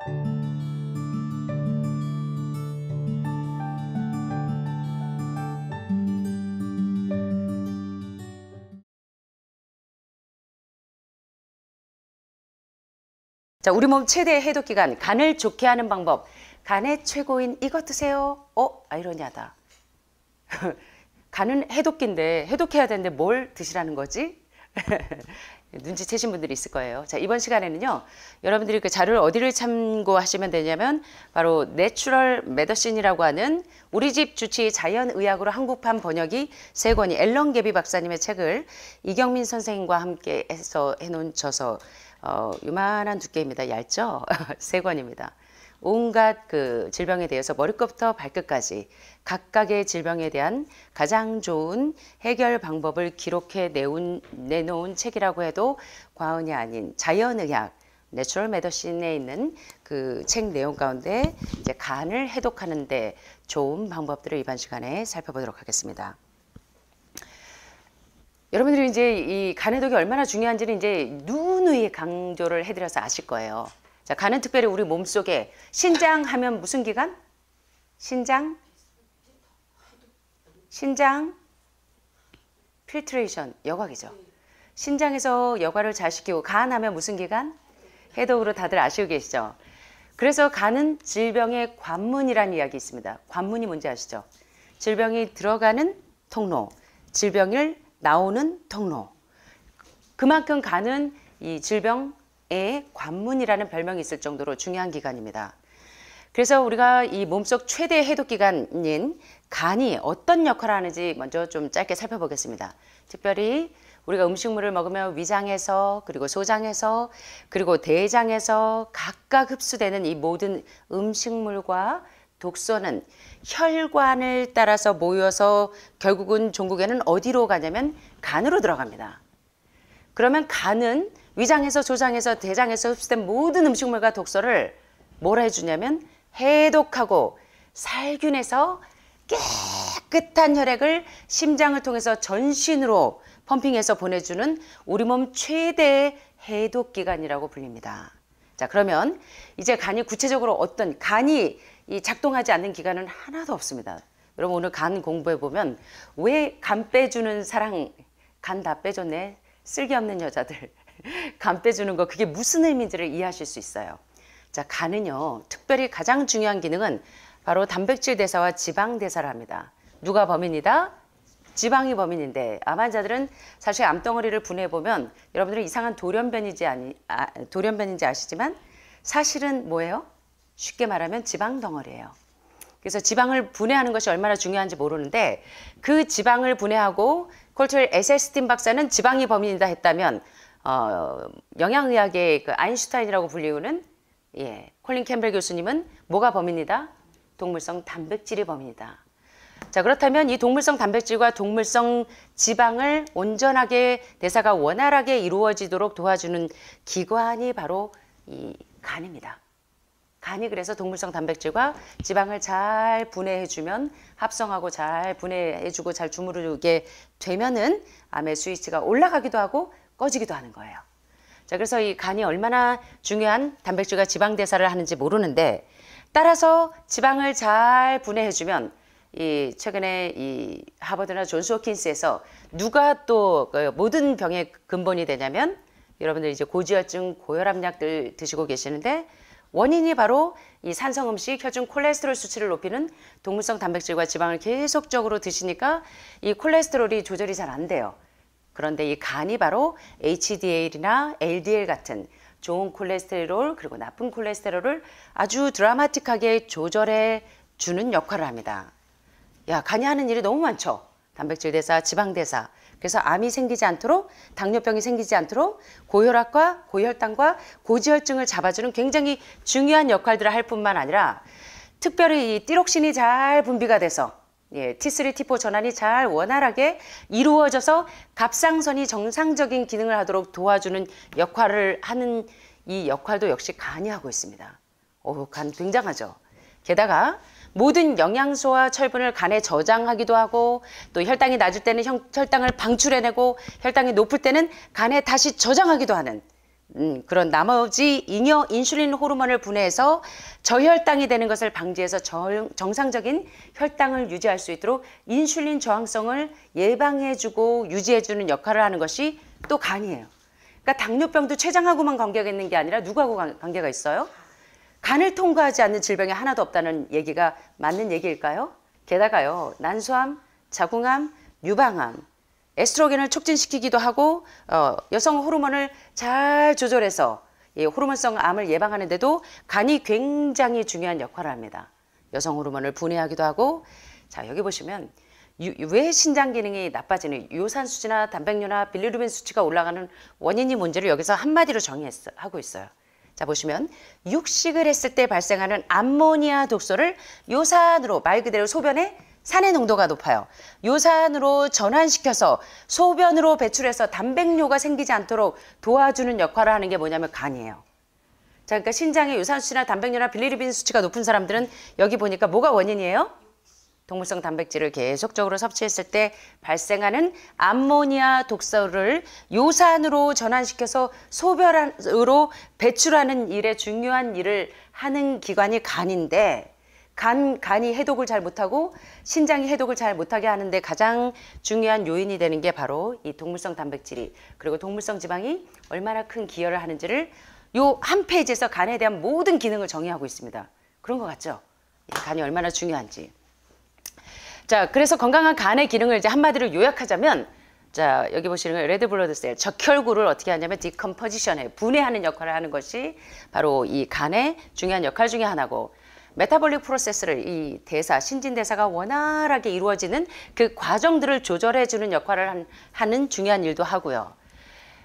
자, 우리 몸 최대 해독기관, 간을 좋게 하는 방법. 간의 최고인 이것 드세요. 아이러니하다. 간은 해독기인데 해독해야 되는데 뭘 드시라는 거지? 눈치채신 분들이 있을 거예요. 자, 이번 시간에는요, 여러분들이 그 자료를 어디를 참고하시면 되냐면 바로 내추럴 메더신이라고 하는 우리 집 주치 자연의학으로 한국판 번역이 3권이 앨런 개비 박사님의 책을 이경민 선생님과 함께 해서 해놓은 저서, 요만한 두께입니다. 얇죠? 3권입니다. 온갖 그 질병에 대해서 머리끝부터 발끝까지 각각의 질병에 대한 가장 좋은 해결 방법을 기록해 내놓은 책이라고 해도 과언이 아닌 자연의학, 내추럴 메더신에 있는 그 책 내용 가운데 이제 간을 해독하는데 좋은 방법들을 이번 시간에 살펴보도록 하겠습니다. 여러분들이 이제 이 간 해독이 얼마나 중요한지는 이제 누누이 강조를 해드려서 아실 거예요. 자, 간은 특별히 우리 몸속에 신장 하면 무슨 기관? 신장 필트레이션, 여과기죠. 신장에서 여과를 잘 시키고 간 하면 무슨 기관? 해독으로 다들 아시고 계시죠? 그래서 간은 질병의 관문이라는 이야기 있습니다. 관문이 뭔지 아시죠? 질병이 들어가는 통로, 질병을 나오는 통로. 그만큼 간은 이 질병의 관문이라는 별명이 있을 정도로 중요한 기관입니다. 그래서 우리가 이 몸속 최대 해독기관인 간이 어떤 역할을 하는지 먼저 좀 짧게 살펴보겠습니다. 특별히 우리가 음식물을 먹으면 위장에서 그리고 소장에서 그리고 대장에서 각각 흡수되는 이 모든 음식물과 독소는 혈관을 따라서 모여서 결국은 종국에는 어디로 가냐면 간으로 들어갑니다. 그러면 간은 위장에서 소장에서 대장에서 흡수된 모든 음식물과 독소를 뭐라 해주냐면 해독하고 살균해서 깨끗한 혈액을 심장을 통해서 전신으로 펌핑해서 보내주는 우리 몸 최대의 해독기관이라고 불립니다. 자, 그러면 이제 간이 구체적으로 어떤 간이 이 작동하지 않는 기관은 하나도 없습니다. 여러분 오늘 간 공부해 보면 왜 간 빼주는 사랑, 간 다 빼줬네, 쓸데없는 여자들 간 빼주는 거 그게 무슨 의미인지를 이해하실 수 있어요. 자, 간은요 특별히 가장 중요한 기능은 바로 단백질 대사와 지방 대사를 합니다. 누가 범인이다? 지방이 범인인데 암 환자들은 사실 암덩어리를 분해해 보면 여러분들은 이상한 돌연변인지 아시지만 사실은 뭐예요? 쉽게 말하면 지방 덩어리예요. 그래서 지방을 분해하는 것이 얼마나 중요한지 모르는데 그 지방을 분해하고 콜트웰 에셀스틴 박사는 지방이 범인이다 했다면 영양의학의 그 아인슈타인이라고 불리우는 콜린 캠벨 교수님은 뭐가 범인이다? 동물성 단백질이 범인이다. 자, 그렇다면 이 동물성 단백질과 동물성 지방을 온전하게 대사가 원활하게 이루어지도록 도와주는 기관이 바로 이 간입니다. 간이 그래서 동물성 단백질과 지방을 잘 분해해주면 합성하고 잘 분해해주고 잘 주무르게 되면은 암의 스위치가 올라가기도 하고 꺼지기도 하는 거예요. 자, 그래서 이 간이 얼마나 중요한 단백질과 지방 대사를 하는지 모르는데 따라서 지방을 잘 분해해주면 이 최근에 이 하버드나 존스 홉킨스에서 누가 또 그 모든 병의 근본이 되냐면 여러분들 이제 고지혈증, 고혈압약들 드시고 계시는데 원인이 바로 이 산성음식, 혈중 콜레스테롤 수치를 높이는 동물성 단백질과 지방을 계속적으로 드시니까 이 콜레스테롤이 조절이 잘 안 돼요. 그런데 이 간이 바로 HDL이나 LDL 같은 좋은 콜레스테롤 그리고 나쁜 콜레스테롤을 아주 드라마틱하게 조절해 주는 역할을 합니다. 야, 간이 하는 일이 너무 많죠. 단백질 대사, 지방 대사. 그래서 암이 생기지 않도록, 당뇨병이 생기지 않도록 고혈압과 고혈당과 고지혈증을 잡아주는 굉장히 중요한 역할들을 할 뿐만 아니라 특별히 이 띠록신이 잘 분비가 돼서 T3, T4 전환이 잘 원활하게 이루어져서 갑상선이 정상적인 기능을 하도록 도와주는 역할을 하는 이 역할도 역시 간이 하고 있습니다. 간 굉장하죠. 게다가 모든 영양소와 철분을 간에 저장하기도 하고 또 혈당이 낮을 때는 혈당을 방출해내고 혈당이 높을 때는 간에 다시 저장하기도 하는 그런 나머지 잉여 인슐린 호르몬을 분해해서 저혈당이 되는 것을 방지해서 정상적인 혈당을 유지할 수 있도록 인슐린 저항성을 예방해주고 유지해주는 역할을 하는 것이 또 간이에요. 그러니까 당뇨병도 췌장하고만 관계가 있는 게 아니라 누구하고 관계가 있어요? 간을 통과하지 않는 질병이 하나도 없다는 얘기가 맞는 얘기일까요? 게다가요, 난소암, 자궁암, 유방암, 에스트로겐을 촉진시키기도 하고 여성 호르몬을 잘 조절해서 호르몬성 암을 예방하는데도 간이 굉장히 중요한 역할을 합니다. 여성 호르몬을 분해하기도 하고, 자 여기 보시면 왜 신장 기능이 나빠지는 요산 수치나 단백뇨나 빌리루빈 수치가 올라가는 원인이 뭔지를 여기서 한마디로 정의하고 있어요. 자 보시면 육식을 했을 때 발생하는 암모니아 독소를 요산으로, 말 그대로 소변에 산의 농도가 높아요. 요산으로 전환시켜서 소변으로 배출해서 단백뇨가 생기지 않도록 도와주는 역할을 하는 게 뭐냐면 간이에요. 자, 그러니까 신장의 요산 수치나 단백뇨나 빌리루빈 수치가 높은 사람들은 여기 보니까 뭐가 원인이에요? 동물성 단백질을 계속적으로 섭취했을 때 발생하는 암모니아 독소를 요산으로 전환시켜서 소변으로 배출하는 일에 중요한 일을 하는 기관이 간인데, 간이 해독을 잘 못하고 신장이 해독을 잘 못하게 하는데 가장 중요한 요인이 되는 게 바로 이 동물성 단백질이, 그리고 동물성 지방이 얼마나 큰 기여를 하는지를 요 한 페이지에서 간에 대한 모든 기능을 정의하고 있습니다. 그런 것 같죠? 간이 얼마나 중요한지. 자, 그래서 건강한 간의 기능을 이제 한마디로 요약하자면, 자 여기 보시는 거 레드 블러드 셀, 적혈구를 어떻게 하냐면 디컴포지션에 분해하는 역할을 하는 것이 바로 이 간의 중요한 역할 중에 하나고, 메타볼릭 프로세스를, 이 대사, 신진대사가 원활하게 이루어지는 그 과정들을 조절해주는 역할을 하는 중요한 일도 하고요.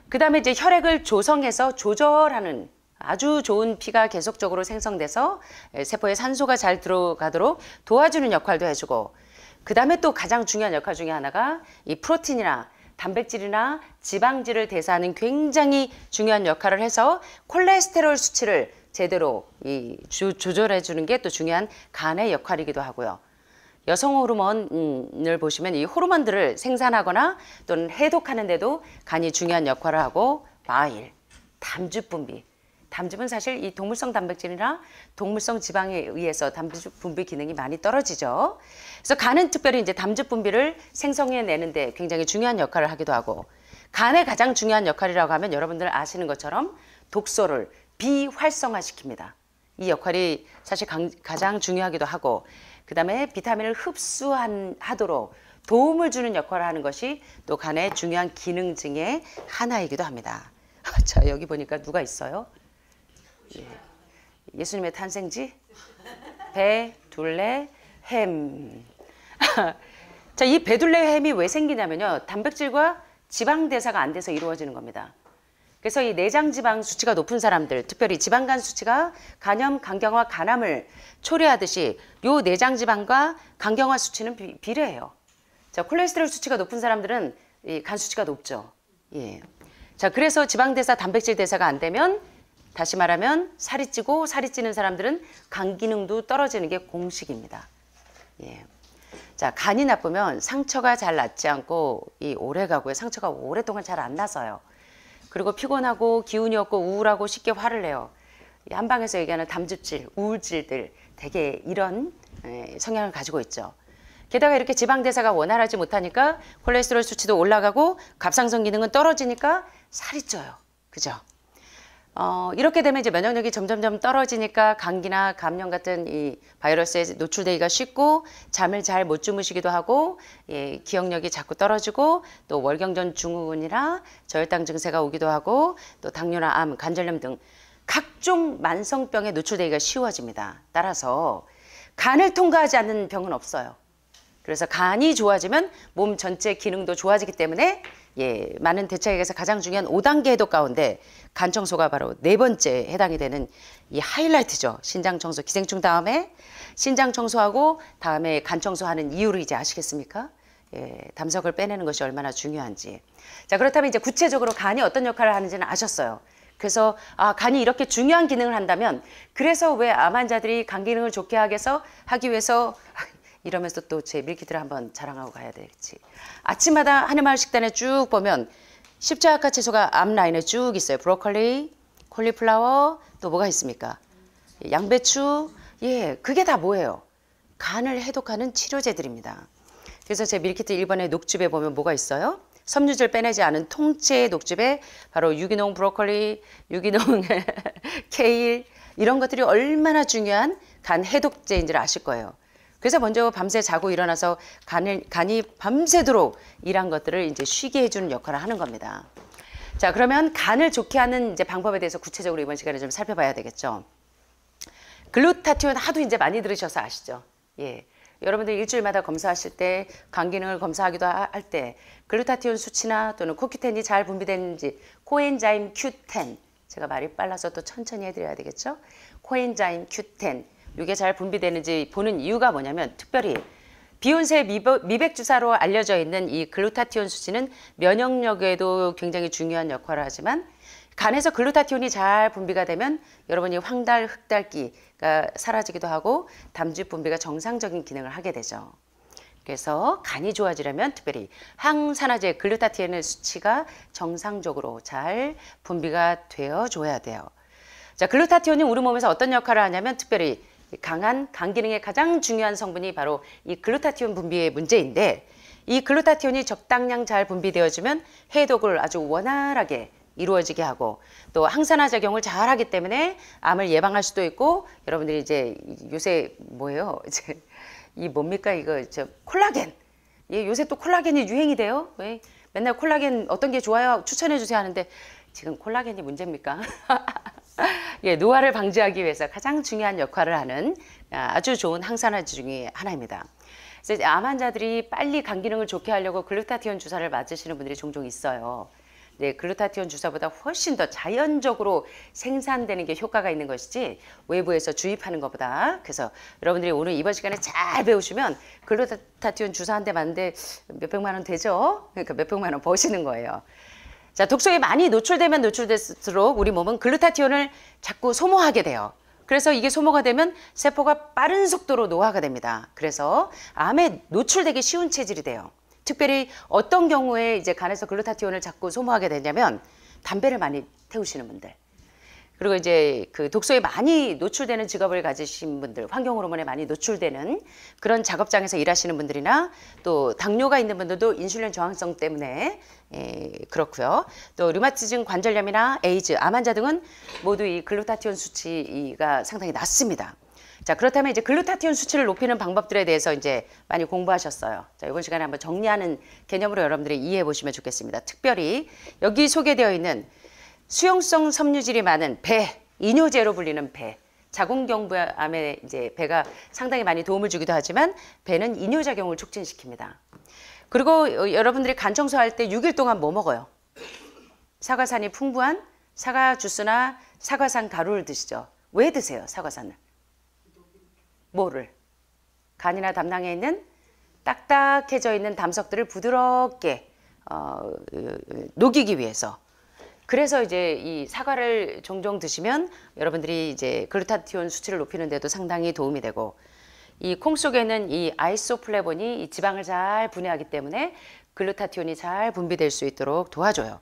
그 다음에 이제 혈액을 조성해서 조절하는, 아주 좋은 피가 계속적으로 생성돼서 세포에 산소가 잘 들어가도록 도와주는 역할도 해주고, 그 다음에 또 가장 중요한 역할 중에 하나가 이 프로틴이나 단백질이나 지방질을 대사하는 굉장히 중요한 역할을 해서 콜레스테롤 수치를 제대로 조절해 주는 게 또 중요한 간의 역할이기도 하고요. 여성 호르몬을 보시면 이 호르몬들을 생산하거나 또는 해독하는 데도 간이 중요한 역할을 하고, 바일, 담즙 분비. 담즙은 사실 이 동물성 단백질이나 동물성 지방에 의해서 담즙 분비 기능이 많이 떨어지죠. 그래서 간은 특별히 이제 담즙 분비를 생성해내는데 굉장히 중요한 역할을 하기도 하고, 간의 가장 중요한 역할이라고 하면 여러분들 아시는 것처럼 독소를 비활성화시킵니다. 이 역할이 사실 가장 중요하기도 하고, 그 다음에 비타민을 흡수하도록 도움을 주는 역할을 하는 것이 또 간의 중요한 기능 중에 하나이기도 합니다. 자 여기 보니까 누가 있어요? 예수님의 탄생지? 베둘레헴. 자, 이 베둘레헴이 왜 생기냐면요, 단백질과 지방 대사가 안 돼서 이루어지는 겁니다. 그래서 이 내장 지방 수치가 높은 사람들, 특별히 지방간 수치가 간염, 간경화, 간암을 초래하듯이 요 내장 지방과 간경화 수치는 비례해요. 자, 콜레스테롤 수치가 높은 사람들은 이 간 수치가 높죠. 예. 자, 그래서 지방 대사, 단백질 대사가 안 되면, 다시 말하면 살이 찌고, 살이 찌는 사람들은 간 기능도 떨어지는 게 공식입니다. 예. 자, 간이 나쁘면 상처가 잘 낫지 않고 오래 가고요. 상처가 오랫동안 잘 안 나서요. 그리고 피곤하고 기운이 없고 우울하고 쉽게 화를 내요. 한방에서 얘기하는 담즙질, 우울질들 되게 이런 성향을 가지고 있죠. 게다가 이렇게 지방 대사가 원활하지 못하니까 콜레스테롤 수치도 올라가고 갑상선 기능은 떨어지니까 살이 쪄요. 그죠? 이렇게 되면 이제 면역력이 점점점 떨어지니까 감기나 감염 같은 이 바이러스에 노출되기가 쉽고, 잠을 잘 못 주무시기도 하고, 예, 기억력이 자꾸 떨어지고, 또 월경전 증후군이나 저혈당 증세가 오기도 하고, 또 당뇨나 암, 관절염 등 각종 만성병에 노출되기가 쉬워집니다. 따라서 간을 통과하지 않는 병은 없어요. 그래서 간이 좋아지면 몸 전체 기능도 좋아지기 때문에, 예, 많은 대책에서 가장 중요한 5단계 해독 가운데 간 청소가 바로 4번째 해당이 되는 이 하이라이트죠. 신장 청소, 기생충 다음에 신장 청소하고 다음에 간 청소하는 이유를 이제 아시겠습니까? 예, 담석을 빼내는 것이 얼마나 중요한지. 자, 그렇다면 이제 구체적으로 간이 어떤 역할을 하는지는 아셨어요. 그래서 간이 이렇게 중요한 기능을 한다면, 그래서 왜 암 환자들이 간 기능을 좋게 하기 위해서 이러면서 또 제 밀키트를 한번 자랑하고 가야 되겠지. 아침마다 하늘마을 식단에 쭉 보면 십자가 채소가 앞 라인에 쭉 있어요. 브로콜리, 콜리플라워, 또 뭐가 있습니까? 양배추. 예, 그게 다 뭐예요? 간을 해독하는 치료제들입니다. 그래서 제 밀키트 1번의 녹즙에 보면 뭐가 있어요? 섬유질 빼내지 않은 통째의 녹즙에 바로 유기농 브로콜리, 유기농 케일 이런 것들이 얼마나 중요한 간 해독제인지를 아실 거예요. 그래서 먼저 밤새 자고 일어나서 간이 밤새도록 일한 것들을 이제 쉬게 해주는 역할을 하는 겁니다. 자, 그러면 간을 좋게 하는 이제 방법에 대해서 구체적으로 이번 시간에 좀 살펴봐야 되겠죠. 글루타티온 하도 이제 많이 들으셔서 아시죠? 예. 여러분들 일주일마다 검사하실 때 간 기능을 검사하기도 할 때 글루타티온 수치나 또는 코큐텐이 잘 분비되는지 코엔자임 Q10 제가 말이 빨라서 또 천천히 해드려야 되겠죠? 코엔자임 Q10 이게 잘 분비되는지 보는 이유가 뭐냐면 특별히 비욘세 미백 주사로 알려져 있는 이 글루타티온 수치는 면역력에도 굉장히 중요한 역할을 하지만 간에서 글루타티온이 잘 분비가 되면 여러분이 황달, 흑달기가 사라지기도 하고 담즙 분비가 정상적인 기능을 하게 되죠. 그래서 간이 좋아지려면 특별히 항산화제 글루타티온의 수치가 정상적으로 잘 분비가 되어줘야 돼요. 자, 글루타티온이 우리 몸에서 어떤 역할을 하냐면 특별히 강한 간 기능의 가장 중요한 성분이 바로 이 글루타티온 분비의 문제인데 이 글루타티온이 적당량 잘 분비되어지면 해독을 아주 원활하게 이루어지게 하고 또 항산화 작용을 잘 하기 때문에 암을 예방할 수도 있고 여러분들이 이제 요새 뭐예요? 이제 이 뭡니까 이거 콜라겐. 예, 요새 또 콜라겐이 유행이 돼요. 왜? 맨날 콜라겐 어떤 게 좋아요? 추천해 주세요 하는데 지금 콜라겐이 문제입니까? 예, 노화를 방지하기 위해서 가장 중요한 역할을 하는 아주 좋은 항산화제 중에 하나입니다. 그래서 암 환자들이 빨리 간 기능을 좋게 하려고 글루타티온 주사를 맞으시는 분들이 종종 있어요. 네, 글루타티온 주사보다 훨씬 더 자연적으로 생산되는 게 효과가 있는 것이지 외부에서 주입하는 것보다. 그래서 여러분들이 오늘 이번 시간에 잘 배우시면 글루타티온 주사 한 대 맞는데 몇백만 원 되죠? 그러니까 몇백만 원 버시는 거예요. 자, 독소에 많이 노출되면 노출될수록 우리 몸은 글루타티온을 자꾸 소모하게 돼요. 그래서 이게 소모가 되면 세포가 빠른 속도로 노화가 됩니다. 그래서 암에 노출되기 쉬운 체질이 돼요. 특별히 어떤 경우에 이제 간에서 글루타티온을 자꾸 소모하게 되냐면 담배를 많이 태우시는 분들 그리고 이제 그 독소에 많이 노출되는 직업을 가지신 분들 환경 호르몬에 많이 노출되는 그런 작업장에서 일하시는 분들이나 또 당뇨가 있는 분들도 인슐린 저항성 때문에 그렇고요. 또 류마티즘 관절염이나 에이즈, 암 환자 등은 모두 이 글루타티온 수치가 상당히 낮습니다. 자, 그렇다면 이제 글루타티온 수치를 높이는 방법들에 대해서 이제 많이 공부하셨어요. 자, 이번 시간에 한번 정리하는 개념으로 여러분들이 이해해 보시면 좋겠습니다. 특별히 여기 소개되어 있는 수용성 섬유질이 많은 배, 이뇨제로 불리는 배. 자궁경부암에 이제 배가 상당히 많이 도움을 주기도 하지만 배는 이뇨작용을 촉진시킵니다. 그리고 여러분들이 간 청소할 때 6일 동안 뭐 먹어요? 사과산이 풍부한 사과 주스나 사과산 가루를 드시죠. 왜 드세요, 사과산을? 뭐를? 간이나 담낭에 있는 딱딱해져 있는 담석들을 부드럽게 녹이기 위해서. 그래서 이제 이 사과를 종종 드시면 여러분들이 이제 글루타티온 수치를 높이는 데도 상당히 도움이 되고 이 콩 속에는 이 아이소플레본이 이 지방을 잘 분해하기 때문에 글루타티온이 잘 분비될 수 있도록 도와줘요.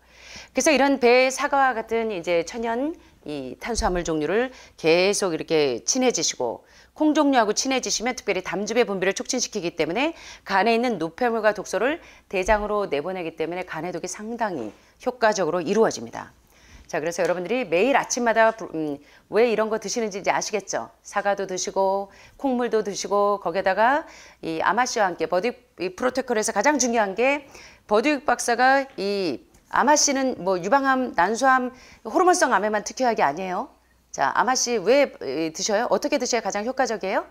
그래서 이런 배, 사과와 같은 이제 천연 이 탄수화물 종류를 계속 이렇게 친해지시고 콩 종류하고 친해지시면 특별히 담즙의 분비를 촉진시키기 때문에 간에 있는 노폐물과 독소를 대장으로 내보내기 때문에 간 해독이 상당히 효과적으로 이루어집니다. 자, 그래서 여러분들이 매일 아침마다 왜 이런 거 드시는지 이제 아시겠죠? 사과도 드시고 콩물도 드시고 거기에다가 이 아마씨와 함께 버드윅 프로토콜에서 가장 중요한 게 버드윅 박사가 이 아마씨는 뭐 유방암, 난소암, 호르몬성 암에만 특효약이 아니에요. 자, 아마씨 왜 드셔요? 어떻게 드셔야 가장 효과적이에요?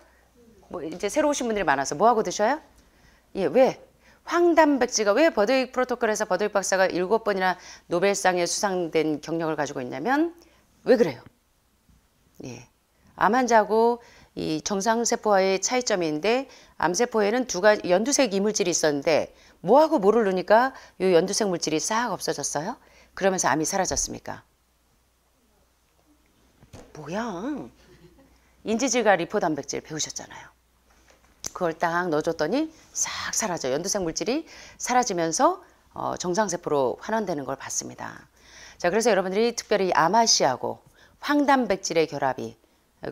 뭐 이제 새로 오신 분들이 많아서 뭐 하고 드셔요? 예, 왜? 황단백질가 왜 버드윅 프로토콜에서 버드윅 박사가 7번이나 노벨상에 수상된 경력을 가지고 있냐면 왜 그래요? 예. 암 환자하고 이 정상세포와의 차이점인데 암세포에는 연두색 이물질이 있었는데 뭐하고 뭐를 넣으니까 이 연두색 물질이 싹 없어졌어요? 그러면서 암이 사라졌습니까? 뭐야? 인지질과 리포단백질 배우셨잖아요. 그걸 딱 넣어줬더니 싹 사라져. 연두색 물질이 사라지면서 정상세포로 환원되는 걸 봤습니다. 자, 그래서 여러분들이 특별히 아마시하고 황단백질의 결합이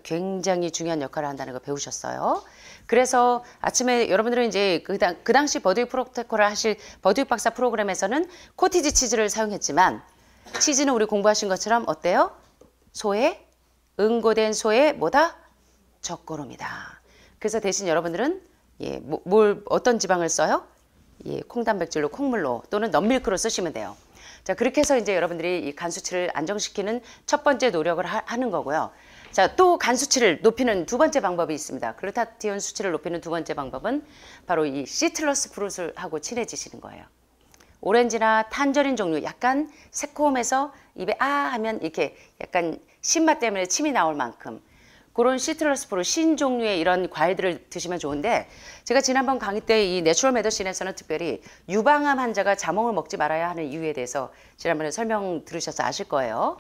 굉장히 중요한 역할을 한다는 거 배우셨어요. 그래서 아침에 여러분들은 이제 그 당시 버드윅 프로토콜을 하실 버드윅 박사 프로그램에서는 코티지 치즈를 사용했지만 치즈는 우리 공부하신 것처럼 어때요? 소의 응고된 소의 뭐다? 젖고름이다. 그래서 대신 여러분들은 어떤 지방을 써요? 콩단백질로 콩물로 또는 넌밀크로 쓰시면 돼요. 자, 그렇게 해서 이제 여러분들이 이 간 수치를 안정시키는 첫 번째 노력을 하는 거고요. 자, 또 간 수치를 높이는 두 번째 방법이 있습니다. 글루타티온 수치를 높이는 두 번째 방법은 바로 이 시트러스 프루트를 하고 친해지시는 거예요. 오렌지나 탄저린 종류 약간 새콤해서 입에 아 하면 이렇게 약간 신맛 때문에 침이 나올 만큼 그런 시트러스 프루트 신 종류의 이런 과일들을 드시면 좋은데 제가 지난번 강의 때 이 내추럴 메디신에서는 특별히 유방암 환자가 자몽을 먹지 말아야 하는 이유에 대해서 지난번에 설명 들으셔서 아실 거예요.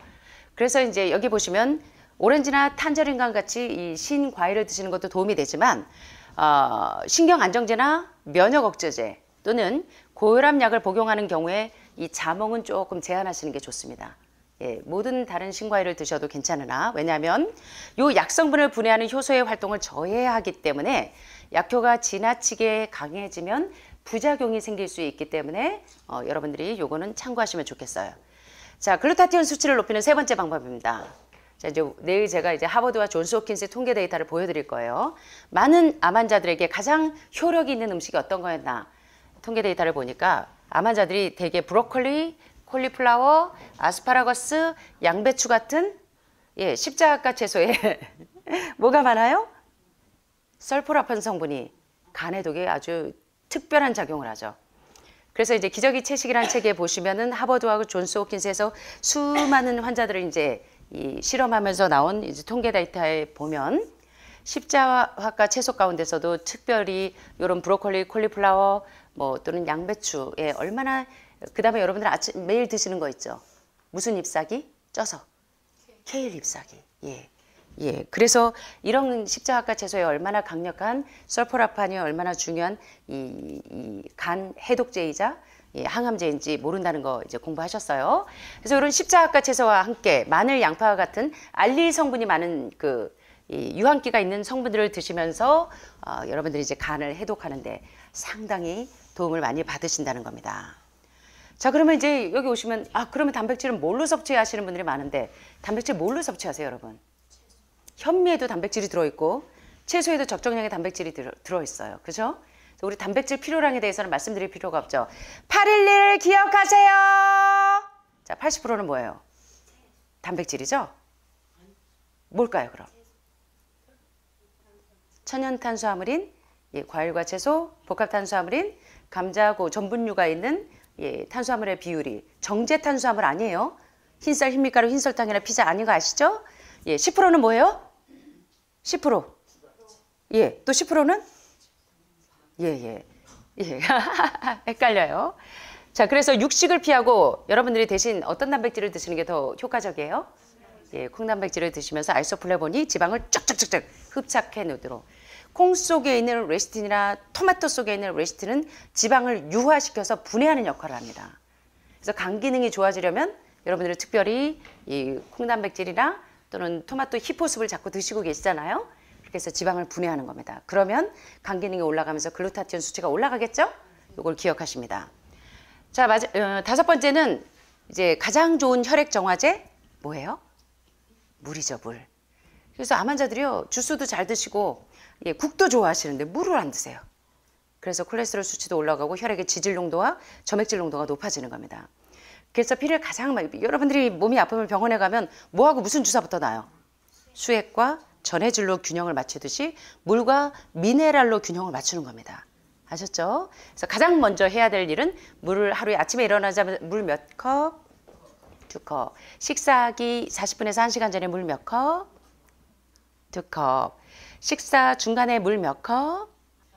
그래서 이제 여기 보시면 오렌지나 탄저린과 같이 이 신 과일을 드시는 것도 도움이 되지만 신경 안정제나 면역 억제제 또는 고혈압 약을 복용하는 경우에 이 자몽은 조금 제한하시는 게 좋습니다. 모든 다른 신과일을 드셔도 괜찮으나 왜냐하면 이 약성분을 분해하는 효소의 활동을 저해야 하기 때문에 약효가 지나치게 강해지면 부작용이 생길 수 있기 때문에 여러분들이 요거는 참고하시면 좋겠어요. 자, 글루타티온 수치를 높이는 세 번째 방법입니다. 자, 이제 내일 제가 이제 하버드와 존스 홉킨스의 통계 데이터를 보여드릴 거예요. 많은 암 환자들에게 가장 효력이 있는 음식이 어떤 거였나? 통계 데이터를 보니까 암 환자들이 대개 브로콜리, 콜리플라워, 아스파라거스, 양배추 같은 십자가 채소에 뭐가 많아요? 설포라판 성분이 간에 독에 아주 특별한 작용을 하죠. 그래서 이제 기저귀 채식이라는 책에 보시면은 하버드와 존스 홉킨스에서 수많은 환자들을 이제 실험하면서 나온 이제 통계 데이터에 보면 십자화과 채소 가운데서도 특별히 이런 브로콜리, 콜리플라워 또는 양배추에 얼마나 그다음에 여러분들 아침 매일 드시는 거 있죠. 무슨 잎사귀? 쪄서 케일 잎사귀. 그래서 이런 십자화과 채소에 얼마나 강력한 설포라판이 얼마나 중요한 이 간 해독제이자 항암제인지 모른다는 거 이제 공부하셨어요. 그래서 이런 십자화과 채소와 함께 마늘, 양파와 같은 알릴 성분이 많은 이 유황기가 있는 성분들을 드시면서 여러분들이 이제 간을 해독하는데 상당히 도움을 많이 받으신다는 겁니다. 자, 그러면 이제 여기 오시면 그러면 단백질은 뭘로 섭취하시는 분들이 많은데 단백질 뭘로 섭취하세요, 여러분? 현미에도 단백질이 들어있고 채소에도 적정량의 단백질이 들어있어요. 그죠? 우리 단백질 필요량에 대해서는 말씀드릴 필요가 없죠. 811 기억하세요. 자, 80%는 뭐예요? 단백질이죠? 뭘까요, 그럼? 천연탄수화물인 과일과 채소, 복합탄수화물인 감자하고 전분류가 있는 탄수화물의 비율이 정제탄수화물 아니에요. 흰쌀, 흰밀가루, 흰설탕이나 피자 아닌 거 아시죠? 10%는 뭐예요? 10%. 또 10%는? 헷갈려요. 자, 그래서 육식을 피하고 여러분들이 대신 어떤 단백질을 드시는 게 더 효과적이에요? 콩단백질을 드시면서 아이소플레본이 지방을 쫙쫙쫙쫙 흡착해 놓도록. 콩 속에 있는 레시틴이나 토마토 속에 있는 레시틴은 지방을 유화시켜서 분해하는 역할을 합니다. 그래서 간 기능이 좋아지려면 여러분들은 특별히 이 콩단백질이나 또는 토마토 히포습을 자꾸 드시고 계시잖아요. 그래서 지방을 분해하는 겁니다. 그러면 간 기능이 올라가면서 글루타티온 수치가 올라가겠죠? 이걸 기억하십니다. 자, 다섯 번째는 이제 가장 좋은 혈액 정화제 뭐예요? 물이죠, 물. 그래서 암 환자들이요, 주스도 잘 드시고 국도 좋아하시는데 물을 안 드세요. 그래서 콜레스테롤 수치도 올라가고 혈액의 지질 농도와 점액질 농도가 높아지는 겁니다. 그래서 피를 가장 많이, 여러분들이 몸이 아프면 병원에 가면 뭐하고 무슨 주사부터 놔요? 수액과 전해질로 균형을 맞추듯이 물과 미네랄로 균형을 맞추는 겁니다. 아셨죠? 그래서 가장 먼저 해야 될 일은 물을 하루에 아침에 일어나자마자 물 몇 컵? 2컵. 식사하기 40분에서 1시간 전에 물 몇 컵? 2컵. 식사 중간에 물 몇 컵?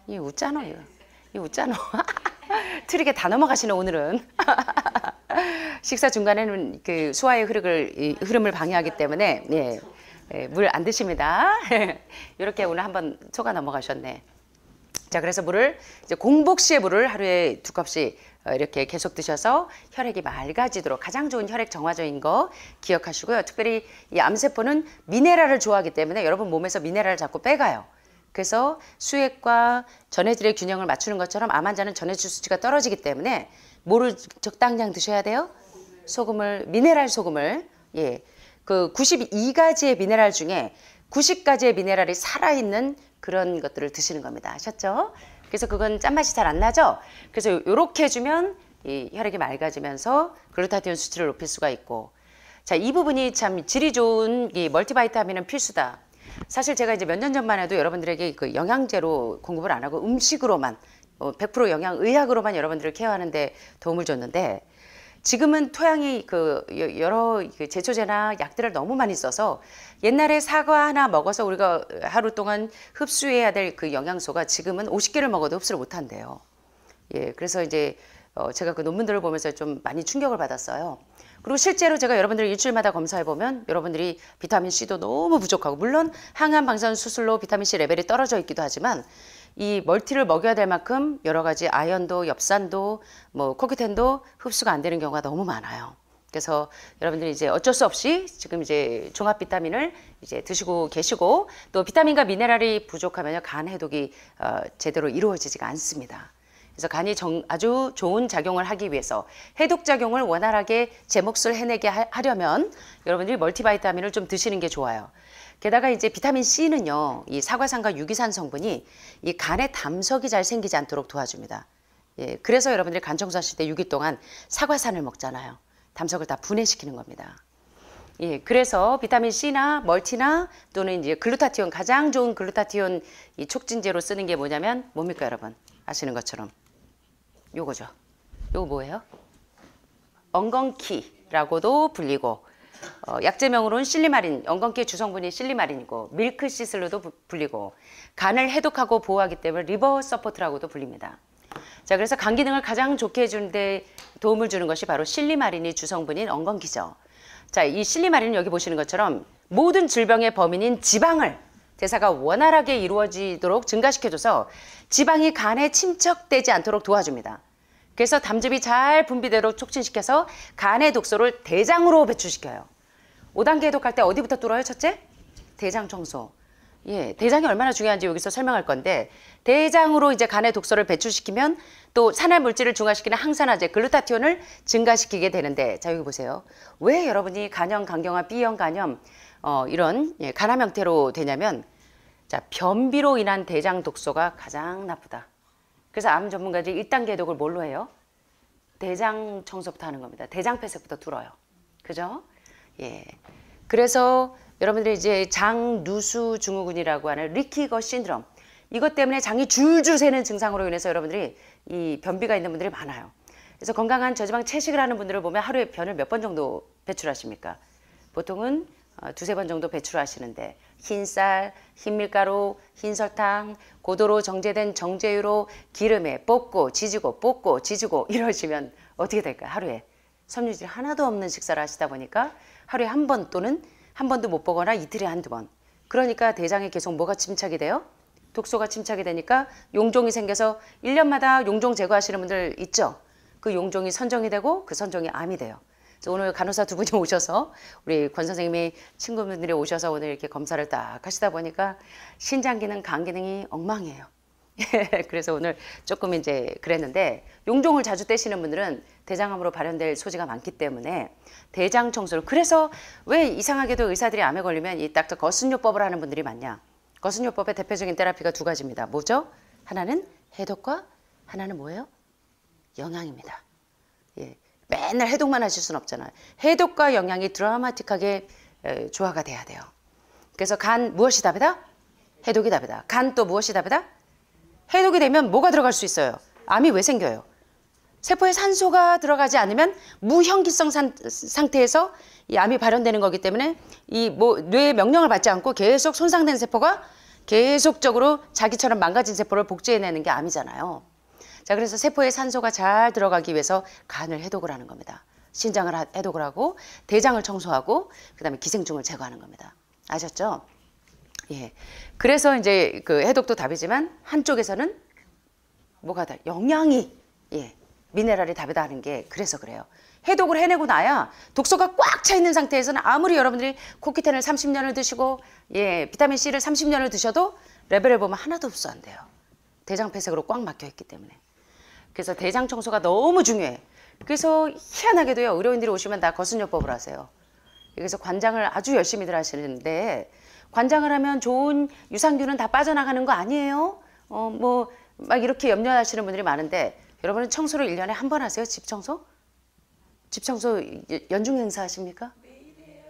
이 웃잖아. 이 웃잖아. 트릭에 다 넘어가시네 오늘은. 식사 중간에는 그 소화의 흐름을 방해하기 때문에 물 안 드십니다. 이렇게 오늘 한번 속아 넘어가셨네. 자, 그래서 물을 이제 공복 시에 물을 하루에 2컵씩 이렇게 계속 드셔서 혈액이 맑아지도록 가장 좋은 혈액 정화제인 거 기억하시고요. 특별히 이 암세포는 미네랄을 좋아하기 때문에 여러분 몸에서 미네랄을 자꾸 빼가요. 그래서 수액과 전해질의 균형을 맞추는 것처럼 암 환자는 전해질 수치가 떨어지기 때문에 뭐를 적당량 드셔야 돼요? 소금을, 미네랄 소금을. 예. 그 92가지의 미네랄 중에 90가지의 미네랄이 살아있는 그런 것들을 드시는 겁니다. 아셨죠? 그래서 그건 짠맛이 잘 안 나죠? 그래서 이렇게 해주면 이 혈액이 맑아지면서 글루타티온 수치를 높일 수가 있고, 자, 이 부분이 참 질이 좋은 이 멀티바이타민은 필수다. 사실 제가 이제 몇 년 전만 해도 여러분들에게 그 영양제로 공급을 안 하고 음식으로만 100% 영양의학으로만 여러분들을 케어하는데 도움을 줬는데, 지금은 토양이 그 여러 제초제나 약들을 너무 많이 써서 옛날에 사과 하나 먹어서 우리가 하루 동안 흡수해야 될 그 영양소가 지금은 50개를 먹어도 흡수를 못 한대요. 예, 그래서 이제 제가 그 논문들을 보면서 좀 많이 충격을 받았어요. 그리고 실제로 제가 여러분들 일주일마다 검사해 보면 여러분들이 비타민 C도 너무 부족하고, 물론 항암 방사선 수술로 비타민 C 레벨이 떨어져 있기도 하지만 이 멀티를 먹여야 될 만큼 여러 가지 아연도, 엽산도, 뭐 코큐텐도 흡수가 안 되는 경우가 너무 많아요. 그래서 여러분들이 이제 어쩔 수 없이 지금 이제 종합 비타민을 이제 드시고 계시고, 또 비타민과 미네랄이 부족하면 간 해독이 제대로 이루어지지가 않습니다. 그래서 간이 아주 좋은 작용을 하기 위해서, 해독 작용을 원활하게 제 몫을 해내게 하려면 여러분들이 멀티바이타민을 좀 드시는 게 좋아요. 게다가 이제 비타민 C는요, 이 사과산과 유기산 성분이 이 간에 담석이 잘 생기지 않도록 도와줍니다. 예, 그래서 여러분들이 간 청소하실 때 6일 동안 사과산을 먹잖아요. 담석을 다 분해시키는 겁니다. 예, 그래서 비타민 C나 멀티나 또는 이제 글루타티온, 가장 좋은 글루타티온 이 촉진제로 쓰는 게 뭐냐면 뭡니까 여러분? 아시는 것처럼 요거죠. 요거 뭐예요? 엉겅키라고도 불리고, 약제명으로는 실리마린, 엉겅키의 주성분이 실리마린이고, 밀크시슬로도 불리고, 간을 해독하고 보호하기 때문에 리버 서포트라고도 불립니다. 자, 그래서 간 기능을 가장 좋게 해주는데 도움을 주는 것이 바로 실리마린이 주성분인 엉겅키죠. 자, 이 실리마린은 여기 보시는 것처럼 모든 질병의 범인인 지방을 대사가 원활하게 이루어지도록 증가시켜줘서 지방이 간에 침착되지 않도록 도와줍니다. 그래서 담즙이 잘 분비되도록 촉진시켜서 간의 독소를 대장으로 배출시켜요. 5단계 해독할 때 어디부터 뚫어요? 첫째, 대장 청소. 예, 대장이 얼마나 중요한지 여기서 설명할 건데, 대장으로 이제 간의 독소를 배출시키면 또 산화 물질을 중화시키는 항산화제 글루타티온을 증가시키게 되는데, 자 여기 보세요. 왜 여러분이 간형, 간경화, B형 간염 이런 간암 형태로 되냐면, 자, 변비로 인한 대장 독소가 가장 나쁘다. 그래서 암 전문가들이 1단계 해독을 뭘로 해요? 대장 청소부터 하는 겁니다. 대장 폐색부터 뚫어요. 그죠? 예. 그래서 여러분들이 이제 장 누수 증후군이라고 하는 리키거 신드롬, 이것 때문에 장이 줄줄 새는 증상으로 인해서 여러분들이 이 변비가 있는 분들이 많아요. 그래서 건강한 저지방 채식을 하는 분들을 보면 하루에 변을 몇 번 정도 배출하십니까? 보통은 두세 번 정도 배출하시는데, 흰쌀, 흰밀가루, 흰설탕, 고도로 정제된 정제유로 기름에 볶고 지지고 이러시면 어떻게 될까요? 하루에 섬유질 하나도 없는 식사를 하시다 보니까 하루에 한 번 또는 한 번도 못 보거나 이틀에 한두 번. 그러니까 대장에 계속 뭐가 침착이 돼요? 독소가 침착이 되니까 용종이 생겨서 1년마다 용종 제거하시는 분들 있죠? 그 용종이 선정이 되고 그 선종이 암이 돼요. 그래서 오늘 간호사 두 분이 오셔서, 우리 권 선생님이 친구분들이 오셔서 오늘 이렇게 검사를 딱 하시다 보니까 신장 기능, 간 기능이 엉망이에요. 그래서 오늘 조금 이제 그랬는데, 용종을 자주 떼시는 분들은 대장암으로 발현될 소지가 많기 때문에 대장 청소를, 그래서 왜 이상하게도 의사들이 암에 걸리면 이 닥터 거순요법을 하는 분들이 많냐? 거순요법의 대표적인 테라피가 두 가지입니다. 뭐죠? 하나는 해독과 하나는 뭐예요? 영양입니다. 예. 맨날 해독만 하실 수는 없잖아요. 해독과 영양이 드라마틱하게 조화가 돼야 돼요. 그래서 간 무엇이 답이다? 해독이 답이다. 간 또 무엇이 답이다? 해독이 되면 뭐가 들어갈 수 있어요? 암이 왜 생겨요? 세포에 산소가 들어가지 않으면 무형기성 상태에서 이 암이 발현되는 거기 때문에 이 뇌의 명령을 받지 않고 계속 손상된 세포가 계속적으로 자기처럼 망가진 세포를 복제해내는 게 암이잖아요. 자, 그래서 세포에 산소가 잘 들어가기 위해서 간을 해독을 하는 겁니다. 신장을 해독을 하고 대장을 청소하고 그다음에 기생충을 제거하는 겁니다. 아셨죠? 예. 그래서 이제 그 해독도 답이지만 한쪽에서는 뭐가 다 영양이, 예, 미네랄이 답이다 하는 게 그래서 그래요. 해독을 해내고 나야 독소가 꽉 차 있는 상태에서는 아무리 여러분들이 코키텐을 30년을 드시고 비타민 C를 30년을 드셔도 레벨을 보면 하나도 흡수 안 돼요. 대장 폐색으로 꽉 막혀 있기 때문에. 그래서 대장 청소가 너무 중요해. 그래서 희한하게도요. 의료인들이 오시면 다 거순요법을 하세요. 그래서 관장을 아주 열심히들 하시는데 관장을 하면 좋은 유산균은 다 빠져나가는 거 아니에요? 막 이렇게 염려하시는 분들이 많은데 여러분은 청소를 1년에 한 번 하세요? 집 청소? 집 청소 연중 행사 하십니까?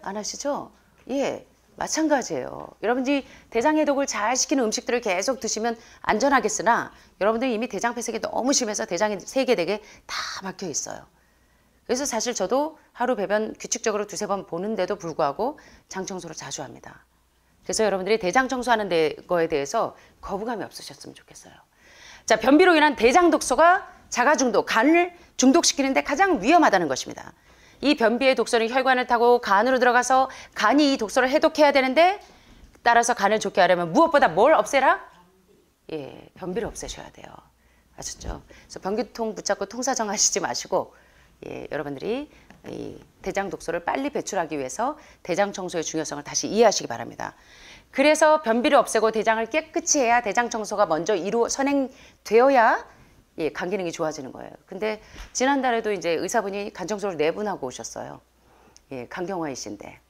안 하시죠? 예, 마찬가지예요. 여러분들이 대장 해독을 잘 시키는 음식들을 계속 드시면 안전하겠으나 여러분들이 이미 대장 폐색이 너무 심해서 대장이 세개되게 다 막혀 있어요. 그래서 사실 저도 하루 배변 규칙적으로 2-3번 보는데도 불구하고 장 청소를 자주 합니다. 그래서 여러분들이 대장 청소하는 거에 대해서 거부감이 없으셨으면 좋겠어요. 자, 변비로 인한 대장 독소가 자가 중독, 간을 중독시키는데 가장 위험하다는 것입니다. 이 변비의 독소는 혈관을 타고 간으로 들어가서 간이 이 독소를 해독해야 되는데 따라서 간을 좋게 하려면 무엇보다 뭘 없애라? 예, 변비를 없애셔야 돼요. 아셨죠? 그래서 변기통 붙잡고 통사정 하시지 마시고 여러분들이 이 대장 독소를 빨리 배출하기 위해서 대장 청소의 중요성을 다시 이해하시기 바랍니다. 그래서 변비를 없애고 대장을 깨끗이 해야 대장 청소가 먼저 선행되어야 간 기능이 좋아지는 거예요. 근데 지난달에도 이제 의사분이 간 청소를 4분 하고 오셨어요. 간경화이신데.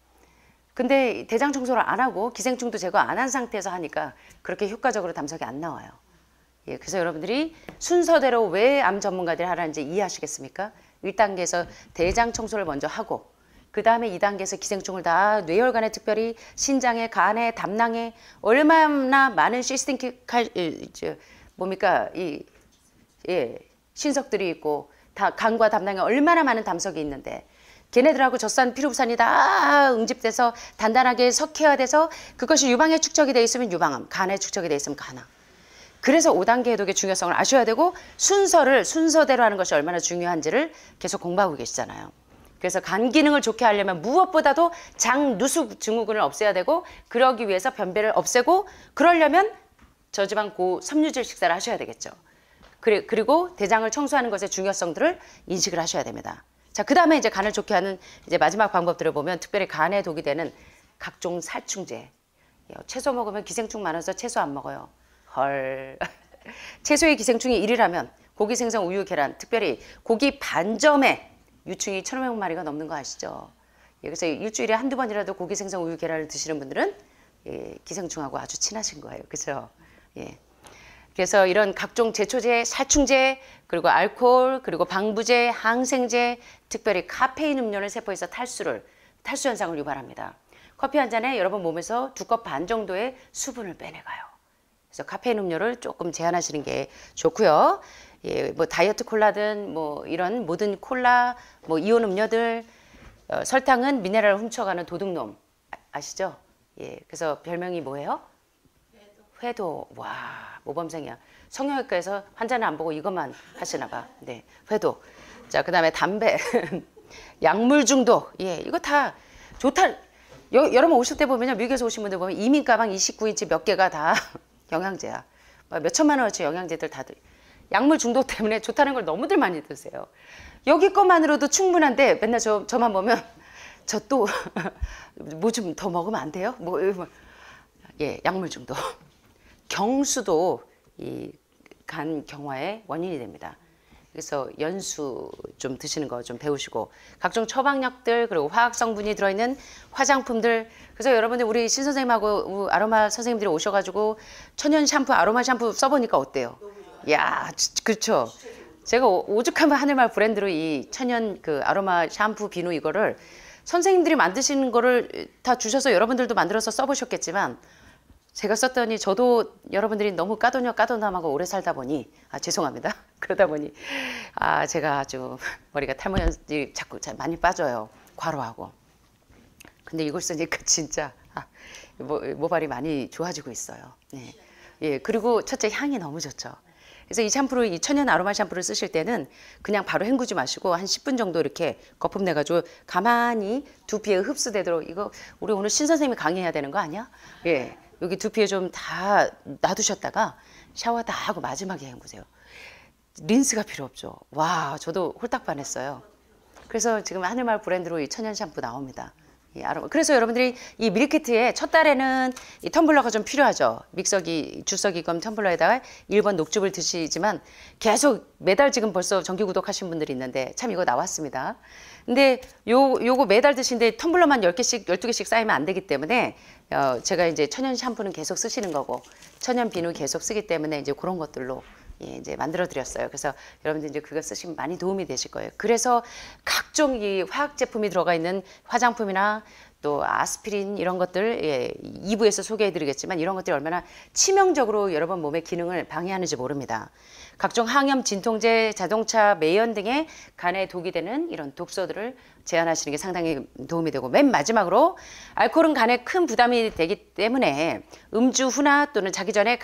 근데 대장 청소를 안 하고 기생충도 제거 안 한 상태에서 하니까 그렇게 효과적으로 담석이 안 나와요. 그래서 여러분들이 순서대로 왜 암 전문가들이 하라는지 이해하시겠습니까? 1단계에서 대장 청소를 먼저 하고 그 다음에 2단계에서 기생충을 다 뇌혈관에 특별히 신장에 간에 담낭에 얼마나 많은 신석들이 있고 간과 담낭에 얼마나 많은 담석이 있는데 걔네들하고 젖산 피루부산이 다 응집돼서 단단하게 석회화돼서 그것이 유방에 축적이 돼 있으면 유방암, 간에 축적이 돼 있으면 간암. 그래서 5단계 해독의 중요성을 아셔야 되고 순서대로 하는 것이 얼마나 중요한지를 계속 공부하고 계시잖아요. 그래서 간 기능을 좋게 하려면 무엇보다도 장 누수 증후군을 없애야 되고 그러기 위해서 변비를 없애고 그러려면 저지방 고섬유질 식사를 하셔야 되겠죠. 그리고 대장을 청소하는 것의 중요성들을 인식을 하셔야 됩니다. 자, 그 다음에 이제 간을 좋게 하는 이제 마지막 방법들을 보면 특별히 간에 독이 되는 각종 살충제. 채소 먹으면 기생충 많아서 채소 안 먹어요. 헐. 채소의 기생충이 1이라면 고기, 생선, 우유, 계란, 특별히 고기 반점에 유충이 1,500마리가 넘는 거 아시죠? 그래서 일주일에 한두 번이라도 고기, 생선, 우유, 계란을 드시는 분들은 기생충하고 아주 친하신 거예요. 그죠? 그래서 이런 각종 제초제, 살충제, 그리고 알코올, 그리고 방부제, 항생제, 특별히 카페인 음료는 세포에서 탈수 현상을 유발합니다. 커피 한 잔에 여러분 몸에서 2컵 반 정도의 수분을 빼내가요. 그래서 카페인 음료를 조금 제한하시는 게 좋고요. 뭐 다이어트 콜라든 뭐 이런 모든 콜라, 뭐 이온 음료들, 설탕은 미네랄을 훔쳐가는 도둑놈 아시죠? 그래서 별명이 뭐예요? 회도. 와, 모범생이야. 성형외과에서 환자는 안 보고 이것만 하시나 봐. 네, 회도. 자, 그 다음에 담배, 약물 중독. 이거 다 좋다. 여러분 오실 때 보면요, 미국에서 오신 분들 보면 이민 가방 29인치 몇 개가 다 영양제야. 몇 천만 원어치 영양제들 다들. 약물 중독 때문에 좋다는 걸 너무들 많이 드세요. 여기 것만으로도 충분한데 맨날 저만 보면 저 또 뭐 좀 더 먹으면 안 돼요? 약물 중독. 경수도 이 간 경화의 원인이 됩니다. 그래서 연수 좀 드시는 거 좀 배우시고 각종 처방약들 그리고 화학 성분이 들어있는 화장품들. 그래서 여러분들 우리 신 선생님하고 아로마 선생님들이 오셔가지고 천연 샴푸 아로마 샴푸 써보니까 어때요? 야, 그렇죠. 제가 오죽하면 하늘말 브랜드로 이 천연 그 아로마 샴푸 비누 이거를 선생님들이 만드시는 거를 다 주셔서 여러분들도 만들어서 써보셨겠지만 제가 썼더니 저도 여러분들이 너무 까도남하고 오래 살다 보니 죄송합니다. 그러다 보니 제가 아주 머리가 탈모연이 자꾸 많이 빠져요. 과로하고. 근데 이걸 쓰니까 진짜 모발이 많이 좋아지고 있어요. 그리고 첫째 향이 너무 좋죠. 그래서 이 샴푸를 이 천연 아로마 샴푸를 쓰실 때는 그냥 바로 헹구지 마시고 한 10분 정도 이렇게 거품 내가지고 가만히 두피에 흡수되도록. 이거 우리 오늘 신 선생님이 강의해야 되는 거 아니야? 여기 두피에 좀 다 놔두셨다가 샤워 다 하고 마지막에 헹구세요. 린스가 필요 없죠. 와, 저도 홀딱 반했어요. 그래서 지금 하늘마을 브랜드로 이 천연 샴푸 나옵니다. 이 아로마. 그래서 여러분들이 이 밀키트에 첫 달에는 이 텀블러가 좀 필요하죠. 믹서기, 주석이 검 텀블러에다가 1번 녹즙을 드시지만 계속 매달 지금 벌써 정기 구독하신 분들이 있는데 참 이거 나왔습니다. 근데 요거 매달 드시는데 텀블러만 10개씩, 12개씩 쌓이면 안 되기 때문에 제가 이제 천연 샴푸는 계속 쓰시는 거고 천연 비누 계속 쓰기 때문에 이제 그런 것들로 이제 만들어 드렸어요. 그래서 여러분들 이제 그거 쓰시면 많이 도움이 되실 거예요. 그래서 각종 이 화학 제품이 들어가 있는 화장품이나 또 아스피린 이런 것들 2부에서 소개해 드리겠지만 이런 것들이 얼마나 치명적으로 여러분 몸의 기능을 방해하는지 모릅니다. 각종 항염, 진통제, 자동차 매연 등의 간에 독이 되는 이런 독소들을 제한하시는 게 상당히 도움이 되고 맨 마지막으로 알코올은 간에 큰 부담이 되기 때문에 음주 후나 또는 자기 전에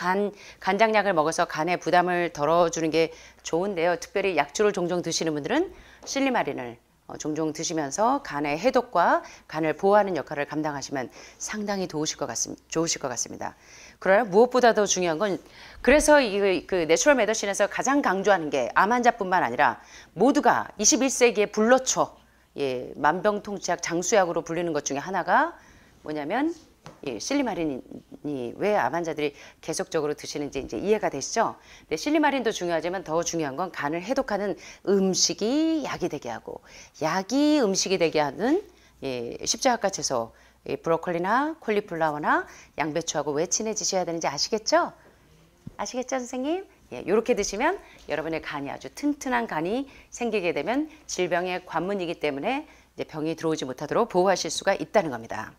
간장약을 먹어서 간에 부담을 덜어주는 게 좋은데요. 특별히 약주를 종종 드시는 분들은 실리마린을 종종 드시면서 간의 해독과 간을 보호하는 역할을 감당하시면 상당히 좋으실 것 같습니다. 그러나 무엇보다 더 중요한 건 그래서 그 내추럴 메디신에서 가장 강조하는 게 암 환자뿐만 아니라 모두가 21세기의 불로초, 만병통치약 장수약으로 불리는 것 중에 하나가 뭐냐면 실리마린이 왜 암 환자들이 계속적으로 드시는지 이제 이해가 되시죠? 근데 실리마린도 중요하지만 더 중요한 건 간을 해독하는 음식이 약이 되게 하고 약이 음식이 되게 하는 십자학과 채소 브로콜리나 콜리플라워나 양배추하고 왜 친해지셔야 되는지 아시겠죠? 아시겠죠, 선생님? 이렇게 드시면 여러분의 간이 아주 튼튼한 간이 생기게 되면 질병의 관문이기 때문에 이제 병이 들어오지 못하도록 보호하실 수가 있다는 겁니다.